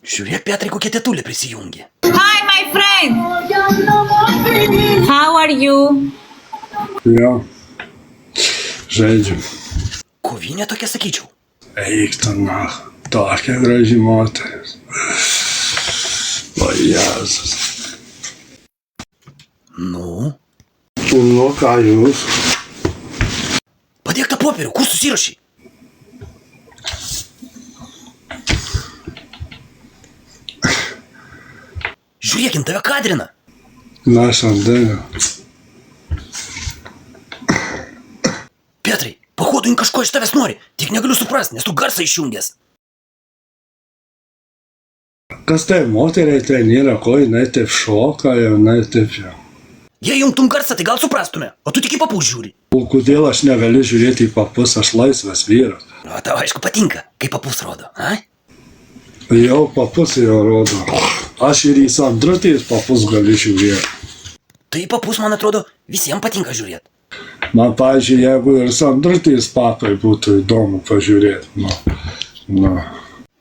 Žiūrėk, Petrai, kokie tetulė prisijungė. Hi, my friend. How are you? Jo, žaidžiam. Kovinė tokia, sakyčiau. Eik tu nach, tokia graži moteris. O Jėzus. Nu, Nu, ką jūs? padėk tą popierių, kur susirašai? Žiūrėk, tave kadrina. Na, šiandien. Petrai, pahodu jin kažko iš tavęs nori, tik negaliu suprasti, nes tu garsą išjungęs. Kas tai moteriai tai nėra, ko jinai taip šoka, jinai taip jau. Jei jungtum garsą, tai gal suprastume, o tu tik į papus žiūri. O kodėl aš negaliu žiūrėti į papus, aš laisvas vyras. O tau aišku patinka, kai papus rodo, a? Jau papus jau rodo. Aš ir į Sandrutės papus galiu žiūrėti. Tai į papus, man atrodo, visiems patinka žiūrėti. Man, pavyzdžiui, jeigu ir Sandrutės papai būtų įdomu pažiūrėti. Nu.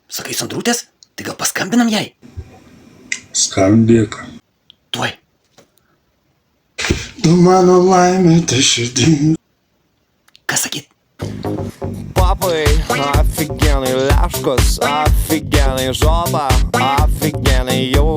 Sakai, Sandrutės, tai gal paskambinam jai? Skambėk. Tuoj. Tu mano laimė, tai širdį. Ką sakyt? Папы, офигенный ляшкос, офигенный жопа, офигенный ю.